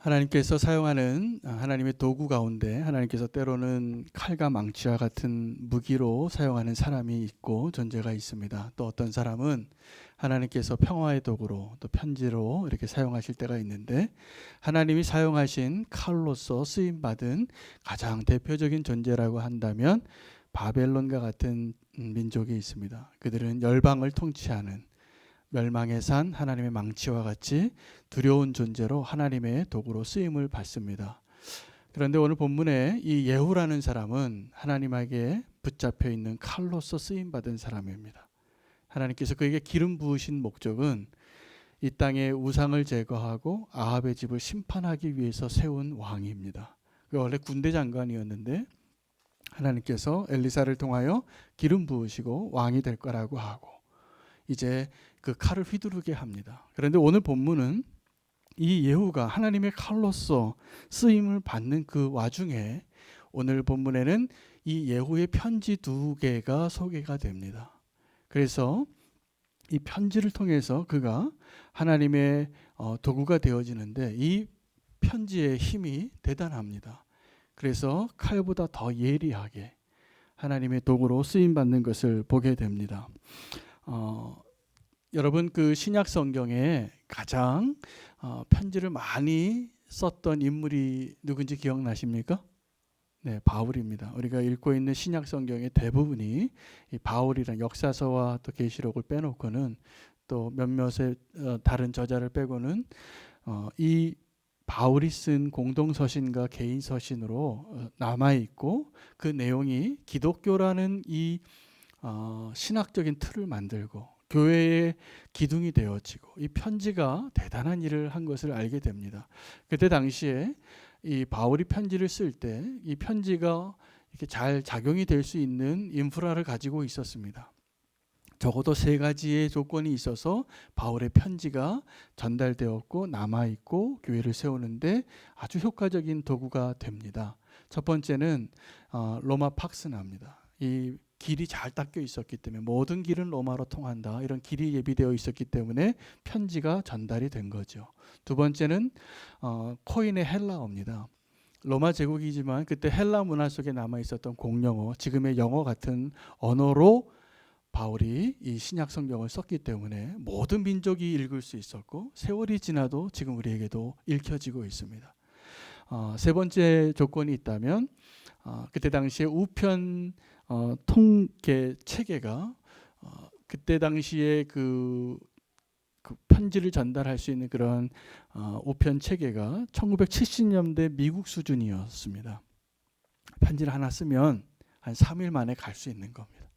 하나님께서 사용하는 하나님의 도구 가운데 하나님께서 때로는 칼과 망치와 같은 무기로 사용하는 사람이 있고 존재가 있습니다. 또 어떤 사람은 하나님께서 평화의 도구로 또 편지로 이렇게 사용하실 때가 있는데, 하나님이 사용하신 칼로서 쓰임받은 가장 대표적인 존재라고 한다면 바벨론과 같은 민족이 있습니다. 그들은 열방을 통치하는 멸망의 산 하나님의 망치와 같이 두려운 존재로 하나님의 도구로 쓰임을 받습니다. 그런데 오늘 본문에 이 예후라는 사람은 하나님에게 붙잡혀 있는 칼로서 쓰임 받은 사람입니다. 하나님께서 그에게 기름 부으신 목적은 이 땅의 우상을 제거하고 아합의 집을 심판하기 위해서 세운 왕입니다. 그 원래 군대 장관이었는데 하나님께서 엘리사를 통하여 기름 부으시고 왕이 될 거라고 하고 이제 그 칼을 휘두르게 합니다. 그런데 오늘 본문은 이 예후가 하나님의 칼로서 쓰임을 받는 그 와중에 오늘 본문에는 이 예후의 편지 2개가 소개가 됩니다. 그래서 이 편지를 통해서 그가 하나님의 도구가 되어지는데 이 편지의 힘이 대단합니다. 그래서 칼보다 더 예리하게 하나님의 도구로 쓰임 받는 것을 보게 됩니다. 여러분, 그 신약 성경에 가장 편지를 많이 썼던 인물이 누군지 기억나십니까? 네, 바울입니다. 우리가 읽고 있는 신약 성경의 대부분이 이 바울이란 역사서와 또 계시록을 빼놓고는 또 몇몇의 다른 저자를 빼고는 이 바울이 쓴 공동 서신과 개인 서신으로 남아 있고, 그 내용이 기독교라는 이 신학적인 틀을 만들고 교회의 기둥이 되어지고 이 편지가 대단한 일을 한 것을 알게 됩니다. 그때 당시에 이 바울이 편지를 쓸 때 이 편지가 이렇게 잘 작용이 될 수 있는 인프라를 가지고 있었습니다. 적어도 3가지의 조건이 있어서 바울의 편지가 전달되었고 남아있고 교회를 세우는데 아주 효과적인 도구가 됩니다. 첫 번째는 로마 팍스나입니다. 이 길이 잘 닦여 있었기 때문에 모든 길은 로마로 통한다, 이런 길이 예비되어 있었기 때문에 편지가 전달이 된 거죠. 두 번째는 코인의 헬라어입니다. 로마 제국이지만 그때 헬라 문화 속에 남아 있었던 공용어, 지금의 영어 같은 언어로 바울이 이 신약 성경을 썼기 때문에 모든 민족이 읽을 수 있었고 세월이 지나도 지금 우리에게도 읽혀지고 있습니다. 세 번째 조건이 있다면 그때 당시에 우편 통계 체계가 그때 당시에 그 편지를 전달할 수 있는 그런 우편 체계가 1970년대 미국 수준이었습니다. 편지를 하나 쓰면 한 3일 만에 갈 수 있는 겁니다.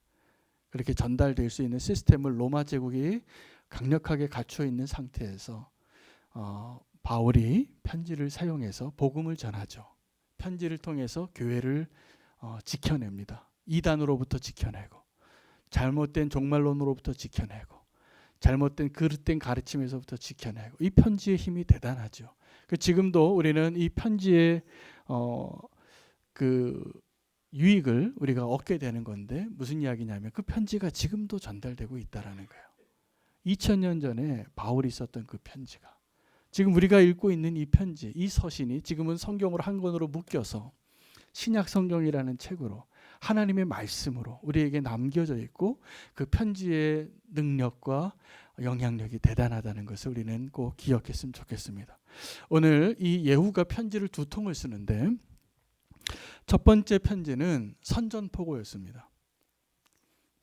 그렇게 전달될 수 있는 시스템을 로마 제국이 강력하게 갖춰 있는 상태에서 바울이 편지를 사용해서 복음을 전하죠. 편지를 통해서 교회를 지켜냅니다. 이단으로부터 지켜내고 잘못된 종말론으로부터 지켜내고 잘못된 그릇된 가르침에서부터 지켜내고, 이 편지의 힘이 대단하죠. 지금도 우리는 이 편지의 그 유익을 우리가 얻게 되는 건데, 무슨 이야기냐면 그 편지가 지금도 전달되고 있다라는 거예요. 2000년 전에 바울이 썼던 그 편지가 지금 우리가 읽고 있는 이 편지, 이 서신이 지금은 성경으로 한 권으로 묶여서 신약 성경이라는 책으로 하나님의 말씀으로 우리에게 남겨져 있고, 그 편지의 능력과 영향력이 대단하다는 것을 우리는 꼭 기억했으면 좋겠습니다. 오늘 이 예후가 편지를 2통을 쓰는데 첫 번째 편지는 선전포고였습니다.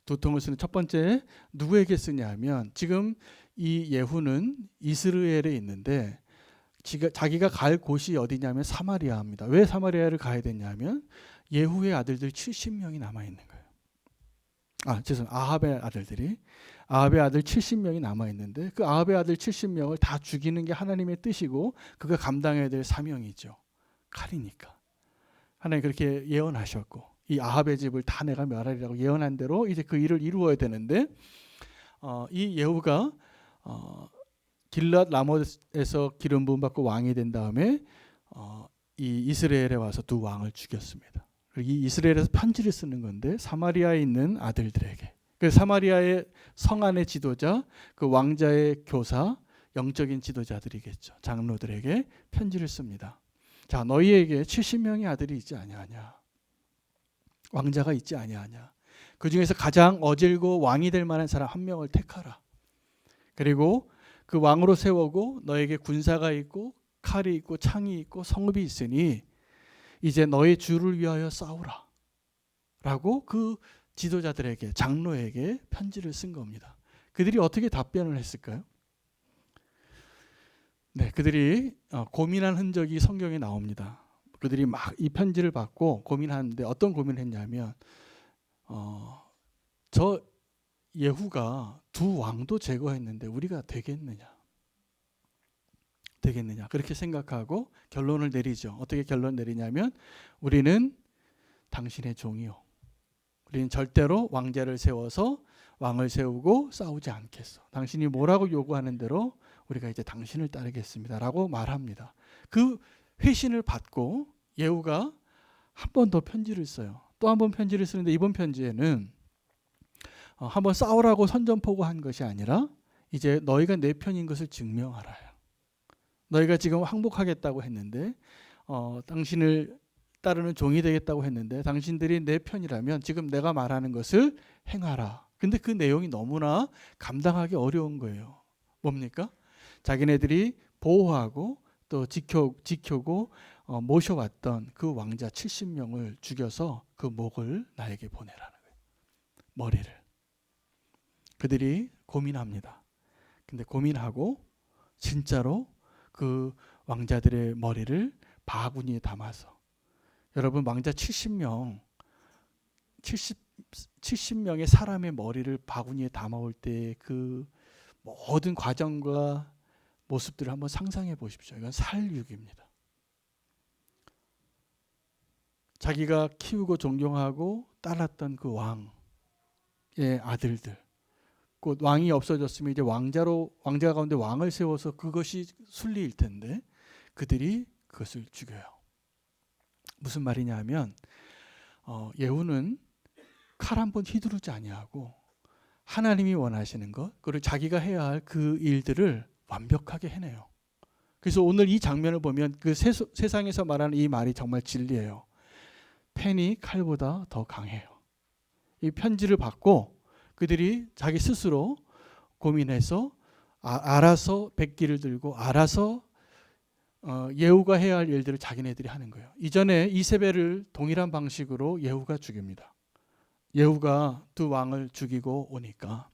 2통을 쓰는 첫 번째 누구에게 쓰냐 하면, 지금 이 예후는 이스라엘에 있는데 자기가 갈 곳이 어디냐면 사마리아입니다. 왜 사마리아를 가야 되냐면 예후의 아들들 70명이 남아있는 거예요. 아합의 아들 70명이 남아있는데 그 아합의 아들 70명을 다 죽이는 게 하나님의 뜻이고 그가 감당해야 될 사명이죠. 칼이니까. 하나님 그렇게 예언하셨고 이 아합의 집을 다 내가 멸하리라고 예언한 대로 이제 그 일을 이루어야 되는데, 이 예후가 길랏 라못에서 기름 부음 받고 왕이 된 다음에 이 이스라엘에 와서 2 왕을 죽였습니다. 이 이스라엘에서 편지를 쓰는 건데 사마리아에 있는 아들들에게, 그 사마리아의 성 안의 지도자, 그 왕자의 교사 영적인 지도자들이겠죠. 장로들에게 편지를 씁니다. 자, 너희에게 70명의 아들이 있지 아니하냐? 왕자가 있지 아니하냐? 그 중에서 가장 어질고 왕이 될 만한 사람 한 명을 택하라. 그리고 그 왕으로 세우고 너에게 군사가 있고 칼이 있고 창이 있고 성읍이 있으니 이제 너의 주를 위하여 싸우라. 라고 그 지도자들에게, 장로에게 편지를 쓴 겁니다. 그들이 어떻게 답변을 했을까요? 네, 그들이 고민한 흔적이 성경에 나옵니다. 그들이 막 이 편지를 받고 고민하는데 어떤 고민을 했냐면 저 예후가 두 왕도 제거했는데 우리가 되겠느냐 그렇게 생각하고 결론을 내리죠. 어떻게 결론 내리냐면 우리는 당신의 종이요. 우리는 절대로 왕자를 세워서 왕을 세우고 싸우지 않겠어. 당신이 뭐라고 요구하는 대로 우리가 이제 당신을 따르겠습니다라고 말합니다. 그 회신을 받고 예후가 한 번 더 편지를 써요. 또 한 번 편지를 쓰는데 이번 편지에는 한번 싸우라고 선전포고한 것이 아니라 이제 너희가 내 편인 것을 증명하라. 너희가 지금 항복하겠다고 했는데 당신을 따르는 종이 되겠다고 했는데 당신들이 내 편이라면 지금 내가 말하는 것을 행하라. 근데 그 내용이 너무나 감당하기 어려운 거예요. 뭡니까? 자기네들이 보호하고 또 지켜고 모셔왔던 그 왕자 70명을 죽여서 그 목을 나에게 보내라는 거예요. 머리를. 그들이 고민합니다. 근데 고민하고 진짜로 그 왕자들의 머리를 바구니에 담아서, 여러분 왕자 70명의 사람의 머리를 바구니에 담아올 때 그 모든 과정과 모습들을 한번 상상해 보십시오. 이건 살육입니다. 자기가 키우고 존경하고 따랐던 그 왕의 아들들, 곧 왕이 없어졌으면 이제 왕자 가운데 왕을 세워서 그것이 순리일 텐데 그들이 그것을 죽여요. 무슨 말이냐 하면 예후는 칼 한 번 휘두르지 아니하고 하나님이 원하시는 것, 그리고 자기가 해야 할 그 일들을 완벽하게 해내요. 그래서 오늘 이 장면을 보면 그 세상에서 말하는 이 말이 정말 진리예요. 펜이 칼보다 더 강해요. 이 편지를 받고 그들이 자기 스스로 고민해서 알아서 백기를 들고 알아서 예후가 해야 할 일들을 자기네들이 하는 거예요. 이전에 이세벨을 동일한 방식으로 예후가 죽입니다. 예후가 두 왕을 죽이고 오니까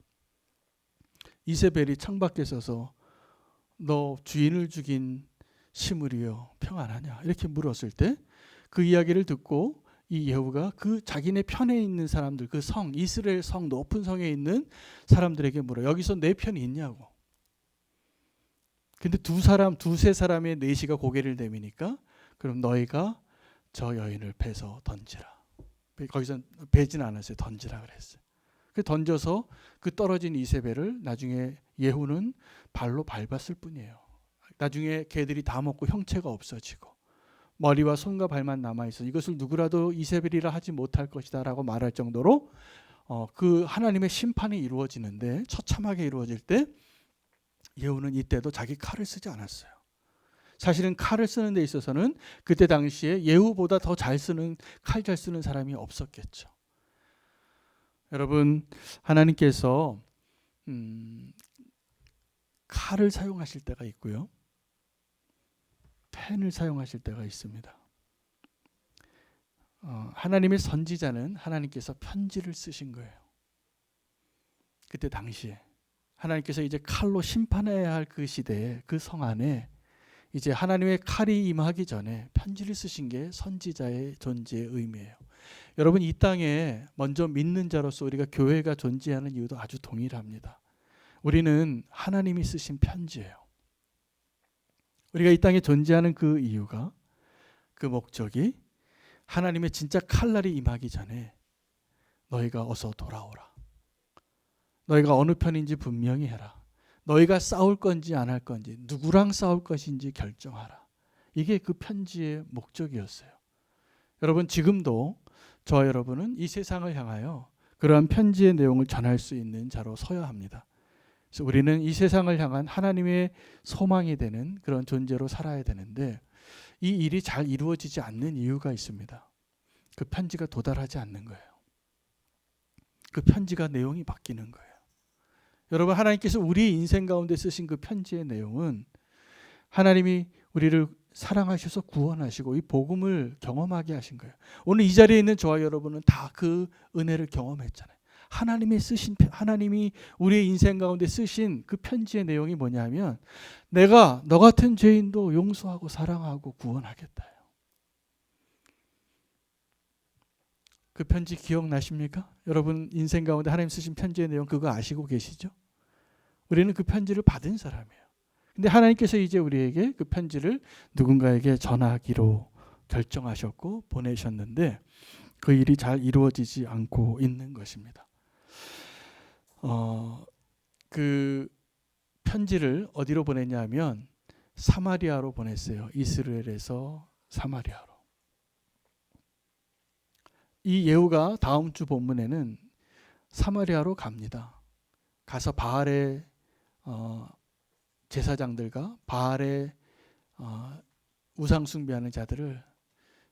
이세벨이 창밖에 서서 너 주인을 죽인 시므리여 평안하냐 이렇게 물었을 때 그 이야기를 듣고 이 예후가 그 자기네 편에 있는 사람들, 그 성, 이스라엘 성, 높은 성에 있는 사람들에게 물어. 여기서 내 편이 있냐고. 근데 두세 사람의 내시가 고개를 내미니까 그럼 너희가 저 여인을 베서 던지라. 거기서 베지는 않았어요. 던지라 그랬어요. 그 던져서 그 떨어진 이세벨을 나중에 예후는 발로 밟았을 뿐이에요. 나중에 개들이 다 먹고 형체가 없어지고 머리와 손과 발만 남아있어 이것을 누구라도 이세벨이라 하지 못할 것이다 라고 말할 정도로 그 하나님의 심판이 이루어지는데 처참하게 이루어질 때 예후는 이때도 자기 칼을 쓰지 않았어요. 사실은 칼을 쓰는 데 있어서는 그때 당시에 예후보다 더 잘 쓰는, 칼 잘 쓰는 사람이 없었겠죠. 여러분, 하나님께서 칼을 사용하실 때가 있고요. 펜을 사용하실 때가 있습니다. 하나님의 선지자는 하나님께서 편지를 쓰신 거예요. 그때 당시에 하나님께서 이제 칼로 심판해야 할 그 시대에 그 성 안에 이제 하나님의 칼이 임하기 전에 편지를 쓰신 게 선지자의 존재의 의미예요. 여러분, 이 땅에 먼저 믿는 자로서 우리가 교회가 존재하는 이유도 아주 동일합니다. 우리는 하나님이 쓰신 편지예요. 우리가 이 땅에 존재하는 그 이유가, 그 목적이 하나님의 진짜 칼날이 임하기 전에 너희가 어서 돌아오라. 너희가 어느 편인지 분명히 해라. 너희가 싸울 건지 안 할 건지, 누구랑 싸울 것인지 결정하라. 이게 그 편지의 목적이었어요. 여러분, 지금도 저와 여러분은 이 세상을 향하여 그러한 편지의 내용을 전할 수 있는 자로 서야 합니다. 그래서 우리는 이 세상을 향한 하나님의 소망이 되는 그런 존재로 살아야 되는데 이 일이 잘 이루어지지 않는 이유가 있습니다. 그 편지가 도달하지 않는 거예요. 그 편지가 내용이 바뀌는 거예요. 여러분, 하나님께서 우리 인생 가운데 쓰신 그 편지의 내용은 하나님이 우리를 사랑하셔서 구원하시고 이 복음을 경험하게 하신 거예요. 오늘 이 자리에 있는 저와 여러분은 다 그 은혜를 경험했잖아요. 하나님이 우리의 인생 가운데 쓰신 그 편지의 내용이 뭐냐면 내가 너 같은 죄인도 용서하고 사랑하고 구원하겠다. 그 편지 기억나십니까? 여러분 인생 가운데 하나님 쓰신 편지의 내용 그거 아시고 계시죠? 우리는 그 편지를 받은 사람이에요. 근데 하나님께서 이제 우리에게 그 편지를 누군가에게 전하기로 결정하셨고 보내셨는데 그 일이 잘 이루어지지 않고 있는 것입니다. 그 편지를 어디로 보냈냐면 사마리아로 보냈어요. 이스라엘에서 사마리아로. 이 예후가 다음 주 본문에는 사마리아로 갑니다. 가서 바알의 제사장들과 바알의 우상 숭배하는 자들을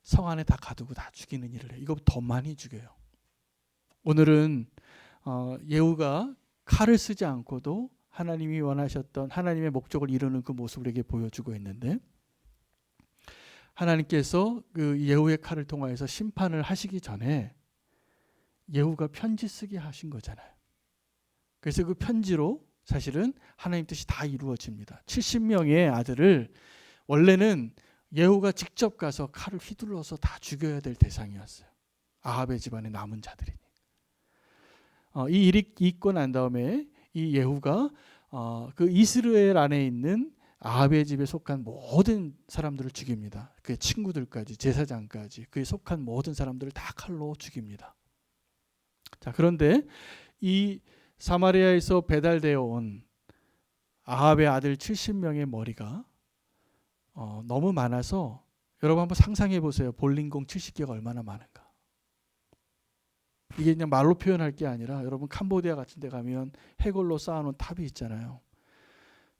성 안에 다 가두고 다 죽이는 일을 해요. 이거 더 많이 죽여요. 오늘은 예후가 칼을 쓰지 않고도 하나님이 원하셨던 하나님의 목적을 이루는 그 모습을 우리에게 보여주고 있는데 하나님께서 그 예후의 칼을 통하여서 심판을 하시기 전에 예후가 편지 쓰게 하신 거잖아요. 그래서 그 편지로 사실은 하나님 뜻이 다 이루어집니다. 70명의 아들을 원래는 예후가 직접 가서 칼을 휘둘러서 다 죽여야 될 대상이었어요. 아합의 집안의 남은 자들이니. 이 일이 있고 난 다음에 이 예후가 그 이스라엘 안에 있는 아합의 집에 속한 모든 사람들을 죽입니다. 그의 친구들까지 제사장까지 그에 속한 모든 사람들을 다 칼로 죽입니다. 자, 그런데 이 사마리아에서 배달되어 온 아합의 아들 70명의 머리가 너무 많아서 여러분 한번 상상해 보세요. 볼링공 70개가 얼마나 많은가. 이게 그냥 말로 표현할 게 아니라 여러분 캄보디아 같은 데 가면 해골로 쌓아놓은 탑이 있잖아요.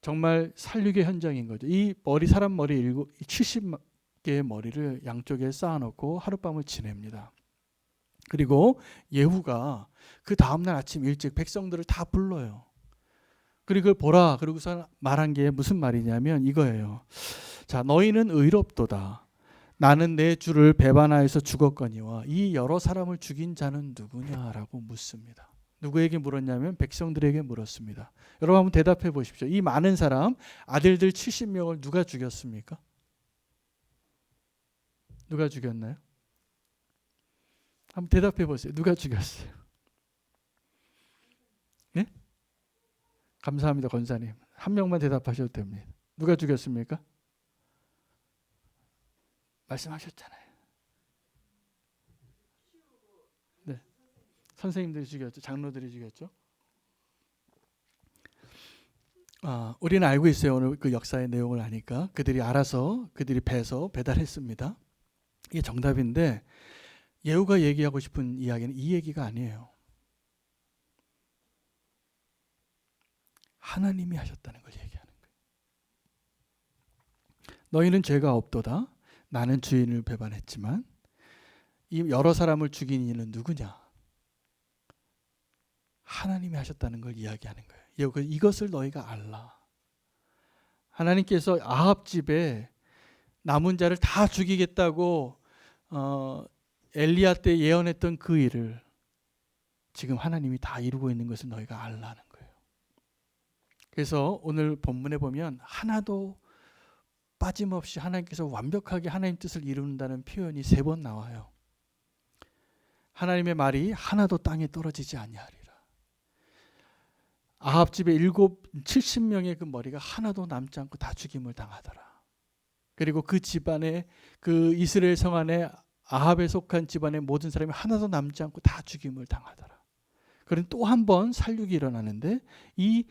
정말 살육의 현장인 거죠. 이 사람 머리 70개의 머리를 양쪽에 쌓아놓고 하룻밤을 지냅니다. 그리고 예후가 그 다음날 아침 일찍 백성들을 다 불러요. 그리고 그걸 보라. 그러고서 말한 게 무슨 말이냐면 이거예요. 자, 너희는 의롭도다. 나는 내 주를 배반하여서 죽었거니와 이 여러 사람을 죽인 자는 누구냐라고 묻습니다. 누구에게 물었냐면 백성들에게 물었습니다. 여러분 한번 대답해 보십시오. 이 많은 사람 아들들 70명을 누가 죽였습니까? 누가 죽였나요? 한번 대답해 보세요. 누가 죽였어요? 네? 감사합니다, 권사님. 한 명만 대답하셔도 됩니다. 누가 죽였습니까? 말씀하셨잖아요. 네, 선생님들이 죽였죠. 장로들이 죽였죠. 우리는 알고 있어요. 오늘 그 역사의 내용을 아니까 그들이 알아서 그들이 배서 배달했습니다. 이게 정답인데 예후가 얘기하고 싶은 이야기는 이 얘기가 아니에요. 하나님이 하셨다는 걸 얘기하는 거예요. 너희는 죄가 없도다. 나는 주인을 배반했지만 이 여러 사람을 죽인 이는 누구냐? 하나님이 하셨다는 걸 이야기하는 거예요. 이것을 너희가 알라. 하나님께서 아합 집에 남은 자를 다 죽이겠다고 엘리야 때 예언했던 그 일을 지금 하나님이 다 이루고 있는 것을 너희가 알라는 거예요. 그래서 오늘 본문에 보면 하나도 빠짐없이 하나님께서 완벽하게 하나님 뜻을 이룬다는 표현이 3번 나와요. 하나님의 말이 하나도 땅에 떨어지지 아니하리라. 아합 집에 70명의 그 머리가 하나도 남지 않고 다 죽임을 당하더라. 그리고 그 집안에 그 이스라엘 성 안에 아합에 속한 집안의 모든 사람이 하나도 남지 않고 다 죽임을 당하더라. 그런 또 한 번 살육이 일어나는데 이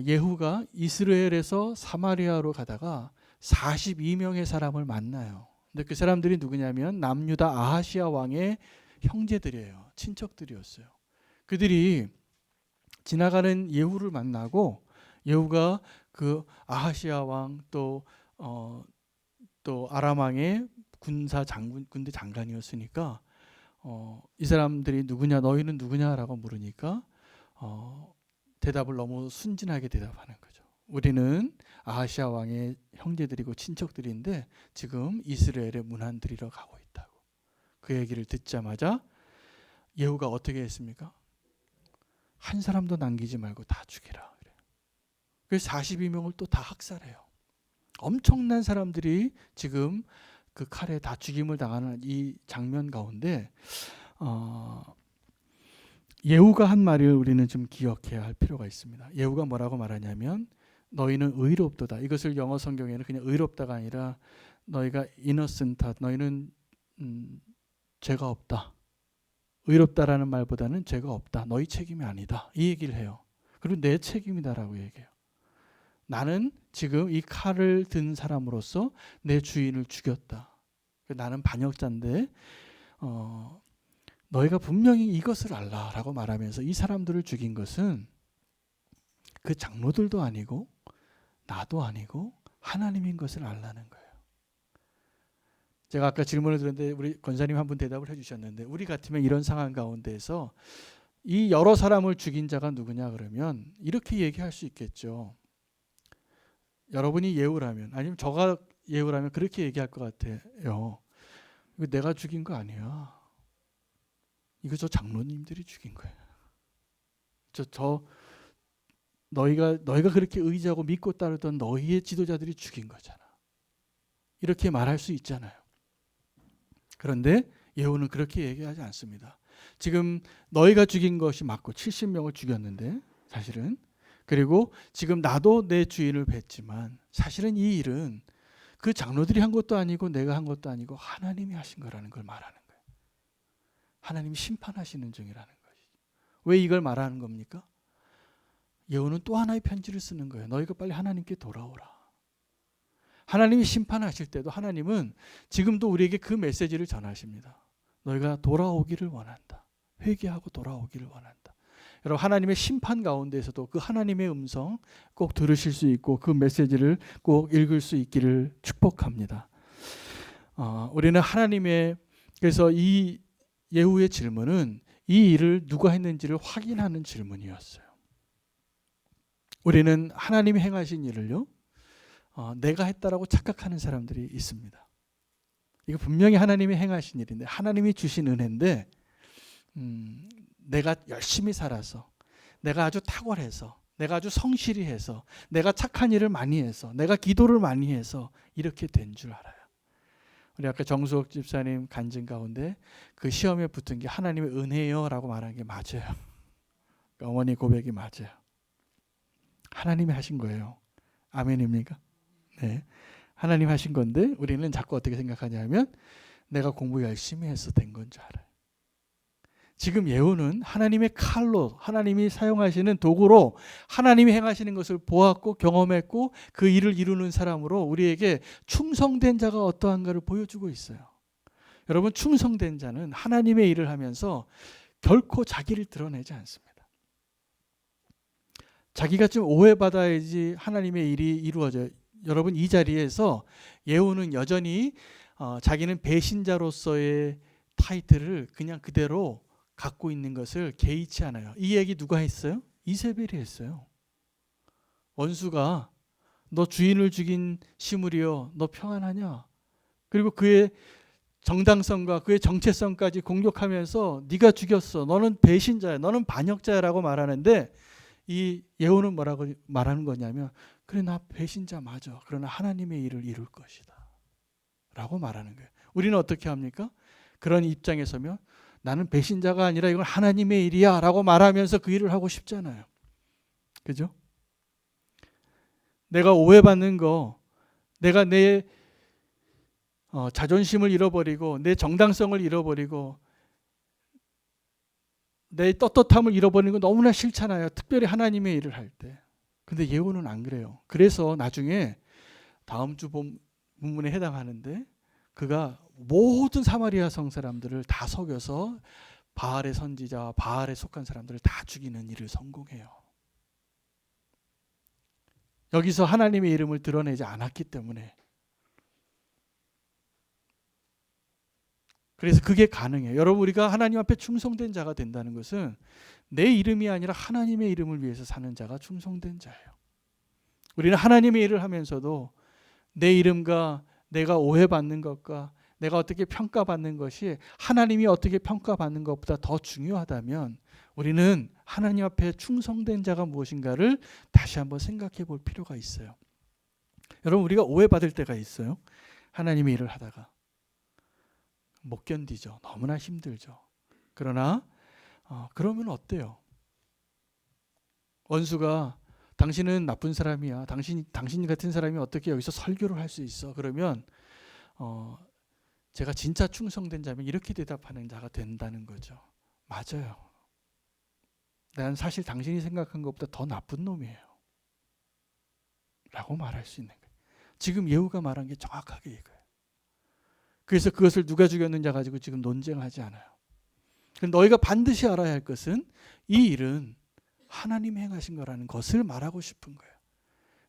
예후가 이스라엘에서 사마리아로 가다가 42명의 사람을 만나요. 근데 그 사람들이 누구냐면 남유다 아하시아 왕의 형제들이에요. 친척들이었어요. 그들이 지나가는 예후를 만나고 예후가 그 아하시아 왕 또 아람 왕의 군대 장관이었으니까 이 사람들이 누구냐, 너희는 누구냐라고 물으니까 대답을 너무 순진하게 대답하는 거죠. 우리는 아하시아 왕의 형제들이고 친척들인데 지금 이스라엘의 문안드리러 가고 있다고. 그 얘기를 듣자마자 예후가 어떻게 했습니까? 한 사람도 남기지 말고 다 죽이라. 그래서 42명을 또 다 학살해요. 엄청난 사람들이 지금 그 칼에 다 죽임을 당하는 이 장면 가운데 예후가 한 말을 우리는 좀 기억해야 할 필요가 있습니다. 예후가 뭐라고 말하냐면 너희는 의롭도다. 이것을 영어 성경에는 그냥 의롭다가 아니라 너희가 innocent, 너희는 죄가 없다. 의롭다라는 말보다는 죄가 없다. 너희 책임이 아니다. 이 얘기를 해요. 그리고 내 책임이다라고 얘기해요. 나는 지금 이 칼을 든 사람으로서 내 주인을 죽였다. 나는 반역자인데 너희가 분명히 이것을 알라라고 말하면서 이 사람들을 죽인 것은 그 장로들도 아니고 나도 아니고 하나님인 것을 알라는 거예요. 제가 아까 질문을 드렸는데 우리 권사님 한 분 대답을 해주셨는데 우리 같으면 이런 상황 가운데서 이 여러 사람을 죽인 자가 누구냐 그러면 이렇게 얘기할 수 있겠죠. 여러분이 예후라면 아니면 저가 예후라면 그렇게 얘기할 것 같아요. 이거 내가 죽인 거 아니야. 이거 저 장로님들이 죽인 거야. 너희가 그렇게 의지하고 믿고 따르던 너희의 지도자들이 죽인 거잖아. 이렇게 말할 수 있잖아요. 그런데 예후는 그렇게 얘기하지 않습니다. 지금 너희가 죽인 것이 맞고 70명을 죽였는데 사실은 그리고 지금 나도 내 주인을 뵀지만 사실은 이 일은 그 장로들이 한 것도 아니고 내가 한 것도 아니고 하나님이 하신 거라는 걸 말하는 거예요. 하나님이 심판하시는 중이라는 것이죠. 왜 이걸 말하는 겁니까? 예후는 또 하나의 편지를 쓰는 거예요. 너희가 빨리 하나님께 돌아오라. 하나님이 심판하실 때도 하나님은 지금도 우리에게 그 메시지를 전하십니다. 너희가 돌아오기를 원한다. 회개하고 돌아오기를 원한다. 여러분 하나님의 심판 가운데서도 그 하나님의 음성 꼭 들으실 수 있고 그 메시지를 꼭 읽을 수 있기를 축복합니다. 우리는 그래서 이 예후의 질문은 이 일을 누가 했는지를 확인하는 질문이었어요. 우리는 하나님이 행하신 일을요 내가 했다라고 착각하는 사람들이 있습니다. 이거 분명히 하나님이 행하신 일인데 하나님이 주신 은혜인데 내가 열심히 살아서 내가 아주 탁월해서 내가 아주 성실히 해서 내가 착한 일을 많이 해서 내가 기도를 많이 해서 이렇게 된 줄 알아요. 우리 아까 정수옥 집사님 간증 가운데 그 시험에 붙은 게 하나님의 은혜요 라고 말한 게 맞아요. 그러니까 어머니 고백이 맞아요. 하나님이 하신 거예요. 아멘입니까? 네, 하나님 하신 건데 우리는 자꾸 어떻게 생각하냐면 내가 공부 열심히 해서 된 건 줄 알아요. 지금 예후는 하나님의 칼로 하나님이 사용하시는 도구로 하나님이 행하시는 것을 보았고 경험했고 그 일을 이루는 사람으로 우리에게 충성된 자가 어떠한가를 보여주고 있어요. 여러분 충성된 자는 하나님의 일을 하면서 결코 자기를 드러내지 않습니다. 자기가 좀 오해받아야지 하나님의 일이 이루어져요. 여러분 이 자리에서 예후는 여전히 자기는 배신자로서의 타이틀을 그냥 그대로 갖고 있는 것을 개의치 않아요. 이 얘기 누가 했어요? 이세벨이 했어요. 원수가 너 주인을 죽인 시므리여 너 평안하냐? 그리고 그의 정당성과 그의 정체성까지 공격하면서 네가 죽였어. 너는 배신자야. 너는 반역자야라고 말하는데 이 예후는 뭐라고 말하는 거냐면 그래 나 배신자 맞아. 그러나 하나님의 일을 이룰 것이다. 라고 말하는 거예요. 우리는 어떻게 합니까? 그런 입장에 서면 나는 배신자가 아니라 이건 하나님의 일이야 라고 말하면서 그 일을 하고 싶잖아요. 그죠? 내가 오해받는 거, 내가 내 자존심을 잃어버리고 내 정당성을 잃어버리고 내 떳떳함을 잃어버리는 거 너무나 싫잖아요. 특별히 하나님의 일을 할 때. 근데 예후는 안 그래요. 그래서 나중에 다음 주 본문에 해당하는데 그가 모든 사마리아 성 사람들을 다 속여서 바알의 선지자와 바알에 속한 사람들을 다 죽이는 일을 성공해요. 여기서 하나님의 이름을 드러내지 않았기 때문에. 그래서 그게 가능해요. 여러분, 우리가 하나님 앞에 충성된 자가 된다는 것은 내 이름이 아니라 하나님의 이름을 위해서 사는 자가 충성된 자예요. 우리는 하나님의 일을 하면서도 내 이름과 내가 오해받는 것과 내가 어떻게 평가받는 것이 하나님이 어떻게 평가받는 것보다 더 중요하다면 우리는 하나님 앞에 충성된 자가 무엇인가를 다시 한번 생각해 볼 필요가 있어요. 여러분, 우리가 오해받을 때가 있어요. 하나님의 일을 하다가 못 견디죠. 너무나 힘들죠. 그러나 그러면 어때요? 원수가 당신은 나쁜 사람이야. 당신 같은 사람이 어떻게 여기서 설교를 할 수 있어? 그러면 제가 진짜 충성된 자면 이렇게 대답하는 자가 된다는 거죠. 맞아요. 난 사실 당신이 생각한 것보다 더 나쁜 놈이에요. 라고 말할 수 있는 거예요. 지금 예후가 말한 게 정확하게 이거예요. 그래서 그것을 누가 죽였는지 가지고 지금 논쟁하지 않아요. 너희가 반드시 알아야 할 것은 이 일은 하나님이 행하신 거라는 것을 말하고 싶은 거예요.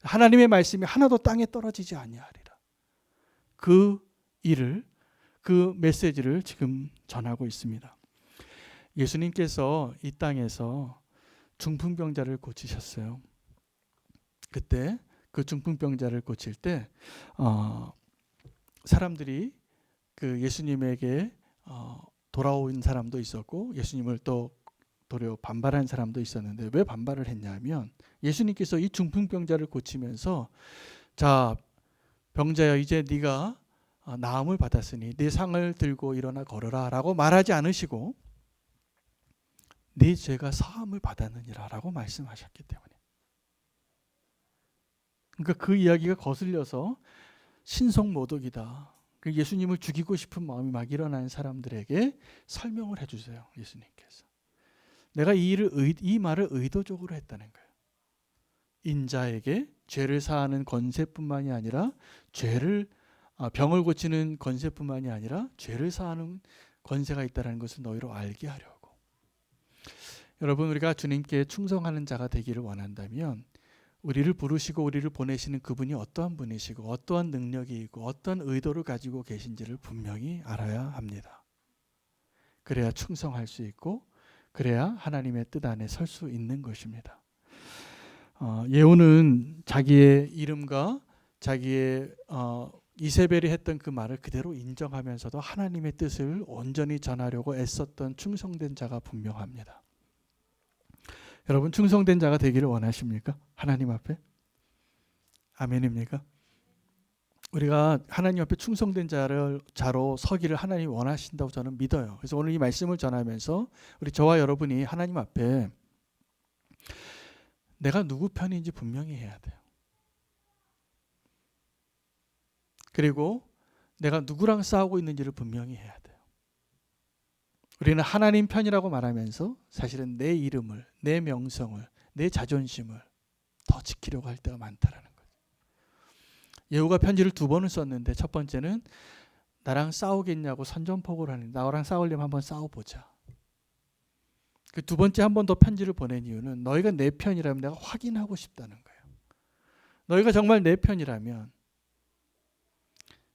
하나님의 말씀이 하나도 땅에 떨어지지 아니하리라. 그 일을, 그 메시지를 지금 전하고 있습니다. 예수님께서 이 땅에서 중풍병자를 고치셨어요. 그때 그 중풍병자를 고칠 때 사람들이 그 예수님에게 돌아온 사람도 있었고 예수님을 또 도리어 반발한 사람도 있었는데 왜 반발을 했냐면 예수님께서 이 중풍병자를 고치면서 자, 병자여 이제 네가 나음을 받았으니 네 상을 들고 일어나 걸어라 라고 말하지 않으시고 네 죄가 사함을 받았느니라 라고 말씀하셨기 때문에, 그러니까 그 이야기가 거슬려서 신성모독이다. 그 예수님을 죽이고 싶은 마음이 막 일어난 사람들에게 설명을 해주세요. 예수님께서 내가 이 말을 의도적으로 했다는 거예요. 인자에게 죄를 사하는 권세뿐만이 아니라 병을 고치는 권세뿐만이 아니라 죄를 사하는 권세가 있다는 것을 너희로 알게 하려고. 여러분, 우리가 주님께 충성하는 자가 되기를 원한다면 우리를 부르시고 우리를 보내시는 그분이 어떠한 분이시고 어떠한 능력이 있고 어떠한 의도를 가지고 계신지를 분명히 알아야 합니다. 그래야 충성할 수 있고 그래야 하나님의 뜻 안에 설 수 있는 것입니다. 예후는 자기의 이름과 자기의 이세벨이 했던 그 말을 그대로 인정하면서도 하나님의 뜻을 온전히 전하려고 애썼던 충성된 자가 분명합니다. 여러분, 충성된 자가 되기를 원하십니까? 하나님 앞에? 아멘입니까? 우리가 하나님 앞에 충성된 자로 서기를 하나님이 원하신다고 저는 믿어요. 그래서 오늘 이 말씀을 전하면서 우리 저와 여러분이 하나님 앞에 내가 누구 편인지 분명히 해야 돼요. 그리고 내가 누구랑 싸우고 있는지를 분명히 해야 돼요. 우리는 하나님 편이라고 말하면서 사실은 내 이름을, 내 명성을, 내 자존심을 더 지키려고 할 때가 많다라는 거죠. 예후가 편지를 2번을 썼는데 첫 번째는 나랑 싸우겠냐고 선전포고를 하는, 나랑 싸우려면 한번 싸워보자. 그 2번째 한 번 더 편지를 보낸 이유는 너희가 내 편이라면 내가 확인하고 싶다는 거예요. 너희가 정말 내 편이라면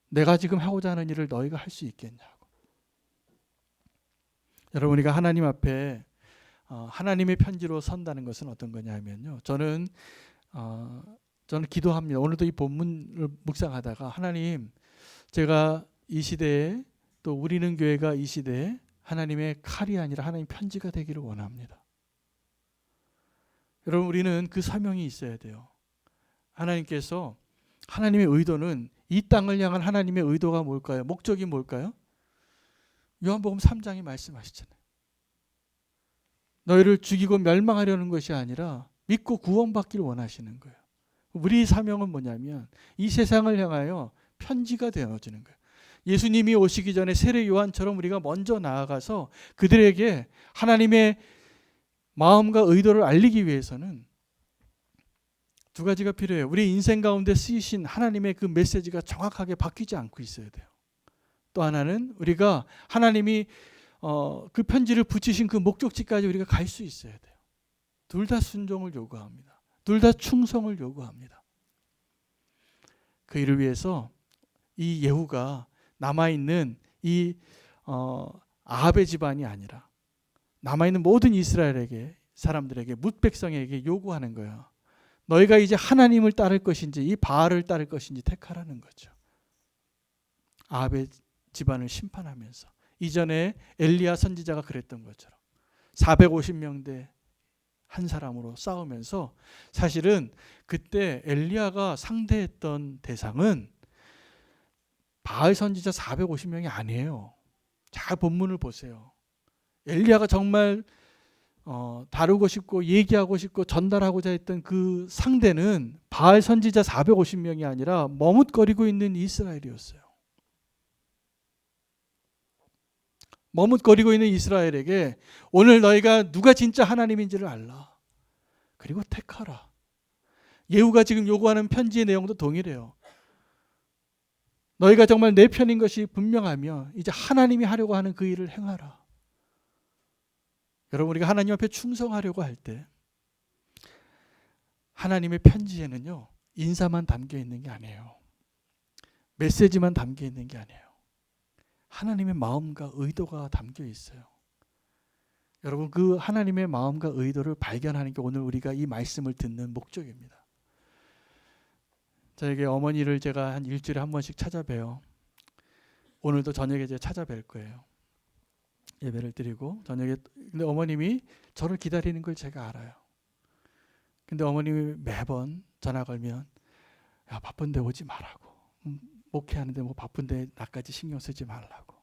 내가 지금 하고자 하는 일을 너희가 할 수 있겠냐고. 여러분, 우리가 하나님 앞에 하나님의 편지로 선다는 것은 어떤 거냐 하면요. 저는 기도합니다. 오늘도 이 본문을 묵상하다가 하나님, 제가 이 시대에 또 우리는 교회가 이 시대에 하나님의 칼이 아니라 하나님 편지가 되기를 원합니다. 여러분, 우리는 그 사명이 있어야 돼요. 하나님께서 하나님의 의도는 이 땅을 향한 하나님의 의도가 뭘까요? 목적이 뭘까요? 요한복음 3장이 말씀하시잖아요. 너희를 죽이고 멸망하려는 것이 아니라 믿고 구원받기를 원하시는 거예요. 우리 사명은 뭐냐면 이 세상을 향하여 편지가 되어지는 거예요. 예수님이 오시기 전에 세례 요한처럼 우리가 먼저 나아가서 그들에게 하나님의 마음과 의도를 알리기 위해서는 2가지가 필요해요. 우리 인생 가운데 쓰이신 하나님의 그 메시지가 정확하게 바뀌지 않고 있어야 돼요. 또 하나는 우리가 하나님이 그 편지를 붙이신 그 목적지까지 우리가 갈 수 있어야 돼요. 둘 다 순종을 요구합니다. 둘 다 충성을 요구합니다. 그 일을 위해서 이 예후가 남아있는 이 아합의 집안이 아니라 남아있는 모든 이스라엘에게, 사람들에게, 뭇 백성에게 요구하는 거예요. 너희가 이제 하나님을 따를 것인지 이 바알을 따를 것인지 택하라는 거죠. 아합의 집안을 심판하면서 이전에 엘리야 선지자가 그랬던 것처럼 450명대 한 사람으로 싸우면서, 사실은 그때 엘리야가 상대했던 대상은 바알 선지자 450명이 아니에요. 잘 본문을 보세요. 엘리야가 정말 다루고 싶고 얘기하고 싶고 전달하고자 했던 그 상대는 바알 선지자 450명이 아니라 머뭇거리고 있는 이스라엘이었어요. 머뭇거리고 있는 이스라엘에게 오늘 너희가 누가 진짜 하나님인지를 알라. 그리고 택하라. 예후가 지금 요구하는 편지의 내용도 동일해요. 너희가 정말 내 편인 것이 분명하며 이제 하나님이 하려고 하는 그 일을 행하라. 여러분, 우리가 하나님 앞에 충성하려고 할 때 하나님의 편지에는요, 인사만 담겨 있는 게 아니에요. 메시지만 담겨 있는 게 아니에요. 하나님의 마음과 의도가 담겨 있어요. 여러분, 그 하나님의 마음과 의도를 발견하는 게 오늘 우리가 이 말씀을 듣는 목적입니다. 저에게 어머니를 제가 한 일주일에 한 번씩 찾아봬요. 오늘도 저녁에 제가 찾아뵐 거예요. 예배를 드리고 저녁에. 근데 어머님이 저를 기다리는 걸 제가 알아요. 근데 어머님이 매번 전화 걸면 야, 바쁜데 오지 말라고. 목회하는데 뭐 바쁜데 나까지 신경 쓰지 말라고.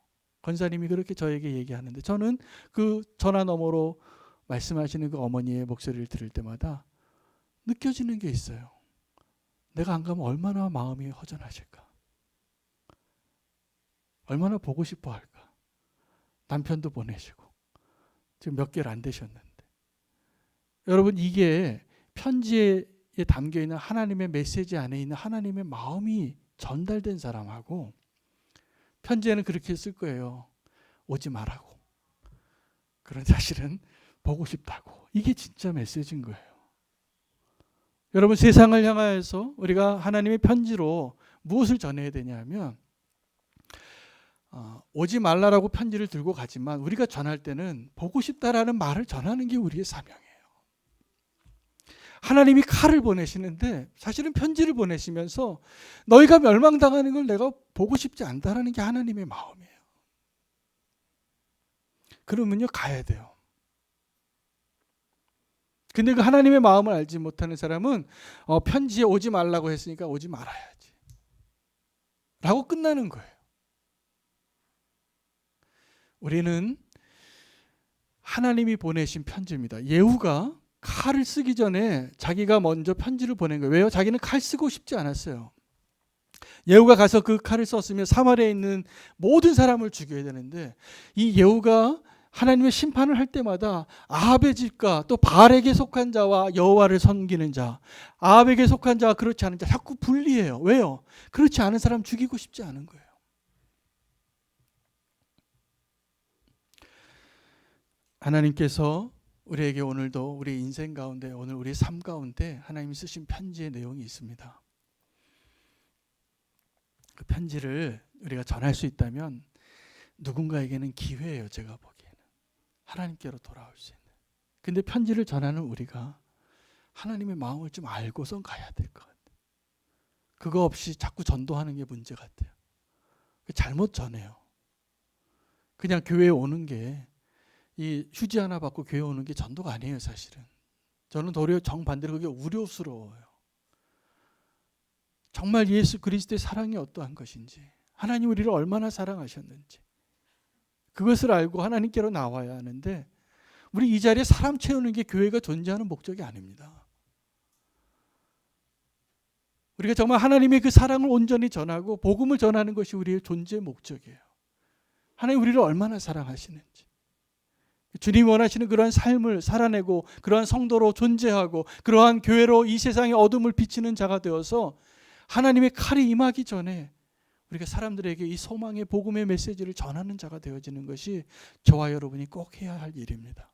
권사님이 그렇게 저에게 얘기하는데 저는 그 전화 너머로 말씀하시는 그 어머니의 목소리를 들을 때마다 느껴지는 게 있어요. 내가 안 가면 얼마나 마음이 허전하실까. 얼마나 보고 싶어 할까. 남편도 보내시고 지금 몇 개월 안 되셨는데. 여러분, 이게 편지에 담겨있는 하나님의 메시지 안에 있는 하나님의 마음이 전달된 사람하고, 편지에는 그렇게 쓸 거예요. 오지 말라고. 그런 사실은 보고 싶다고. 이게 진짜 메시지인 거예요. 여러분, 세상을 향하여서 우리가 하나님의 편지로 무엇을 전해야 되냐면, 오지 말라라고 편지를 들고 가지만 우리가 전할 때는 보고 싶다라는 말을 전하는 게 우리의 사명이에요. 하나님이 칼을 보내시는데 사실은 편지를 보내시면서 너희가 멸망당하는 걸 내가 보고 싶지 않다라는 게 하나님의 마음이에요. 그러면요, 가야 돼요. 근데 그 하나님의 마음을 알지 못하는 사람은 편지에 오지 말라고 했으니까 오지 말아야지 라고 끝나는 거예요. 우리는 하나님이 보내신 편지입니다. 예후가 칼을 쓰기 전에 자기가 먼저 편지를 보낸 거예요. 왜요? 자기는 칼 쓰고 싶지 않았어요. 예후가 가서 그 칼을 썼으면 사마리아에 있는 모든 사람을 죽여야 되는데, 이 예후가 하나님의 심판을 할 때마다 아합의 집과 또 바알에게 속한 자와 여호와를 섬기는 자, 아합에게 속한 자와 그렇지 않은 자 자꾸 분리해요. 왜요? 그렇지 않은 사람 죽이고 싶지 않은 거예요. 하나님께서 우리에게 오늘도 우리 인생 가운데, 오늘 우리 삶 가운데 하나님이 쓰신 편지의 내용이 있습니다. 그 편지를 우리가 전할 수 있다면 누군가에게는 기회예요. 제가 보기에는 하나님께로 돌아올 수 있는. 근데 편지를 전하는 우리가 하나님의 마음을 좀 알고선 가야 될 것 같아요. 그거 없이 자꾸 전도하는 게 문제 같아요. 잘못 전해요. 그냥 교회에 오는 게, 이 휴지 하나 받고 교회 오는 게 전도가 아니에요. 사실은 저는 도리어 정반대로 그게 우려스러워요. 정말 예수 그리스도의 사랑이 어떠한 것인지, 하나님 우리를 얼마나 사랑하셨는지 그것을 알고 하나님께로 나와야 하는데, 우리 이 자리에 사람 채우는 게 교회가 존재하는 목적이 아닙니다. 우리가 정말 하나님의 그 사랑을 온전히 전하고 복음을 전하는 것이 우리의 존재의 목적이에요. 하나님 우리를 얼마나 사랑하시는지, 주님이 원하시는 그러한 삶을 살아내고 그러한 성도로 존재하고 그러한 교회로 이 세상의 어둠을 비치는 자가 되어서 하나님의 칼이 임하기 전에 우리가 사람들에게 이 소망의 복음의 메시지를 전하는 자가 되어지는 것이 저와 여러분이 꼭 해야 할 일입니다.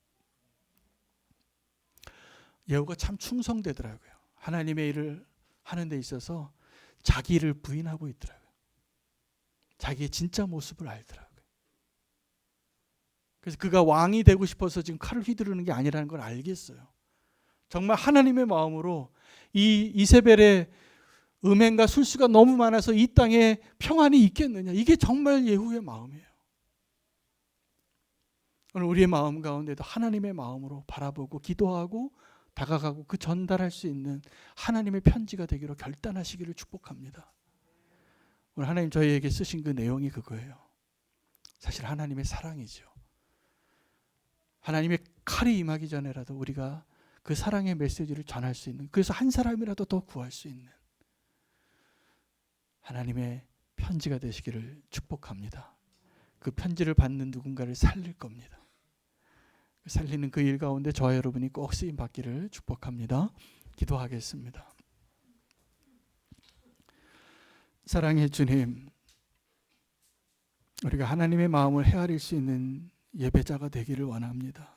예후가 참 충성되더라고요. 하나님의 일을 하는 데 있어서 자기를 부인하고 있더라고요. 자기의 진짜 모습을 알더라고요. 그래서 그가 왕이 되고 싶어서 지금 칼을 휘두르는 게 아니라는 걸 알겠어요. 정말 하나님의 마음으로 이 이세벨의 음행과 술수가 너무 많아서 이 땅에 평안이 있겠느냐, 이게 정말 예후의 마음이에요. 오늘 우리의 마음 가운데도 하나님의 마음으로 바라보고 기도하고 다가가고 그 전달할 수 있는 하나님의 편지가 되기로 결단하시기를 축복합니다. 오늘 하나님 저희에게 쓰신 그 내용이 그거예요. 사실 하나님의 사랑이죠. 하나님의 칼이 임하기 전에라도 우리가 그 사랑의 메시지를 전할 수 있는, 그래서 한 사람이라도 더 구할 수 있는 하나님의 편지가 되시기를 축복합니다. 그 편지를 받는 누군가를 살릴 겁니다. 살리는 그 일 가운데 저와 여러분이 꼭 쓰임 받기를 축복합니다. 기도하겠습니다. 사랑의 주님, 우리가 하나님의 마음을 헤아릴 수 있는 예배자가 되기를 원합니다.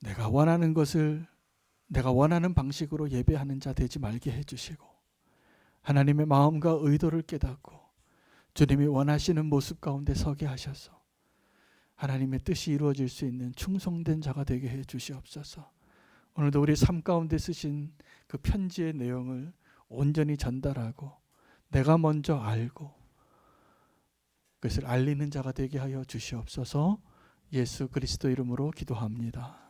내가 원하는 것을 내가 원하는 방식으로 예배하는 자 되지 말게 해주시고, 하나님의 마음과 의도를 깨닫고 주님이 원하시는 모습 가운데 서게 하셔서 하나님의 뜻이 이루어질 수 있는 충성된 자가 되게 해 주시옵소서. 오늘도 우리 삶 가운데 쓰신 그 편지의 내용을 온전히 전달하고 내가 먼저 알고 그것을 알리는 자가 되게 하여 주시옵소서. 예수 그리스도 이름으로 기도합니다.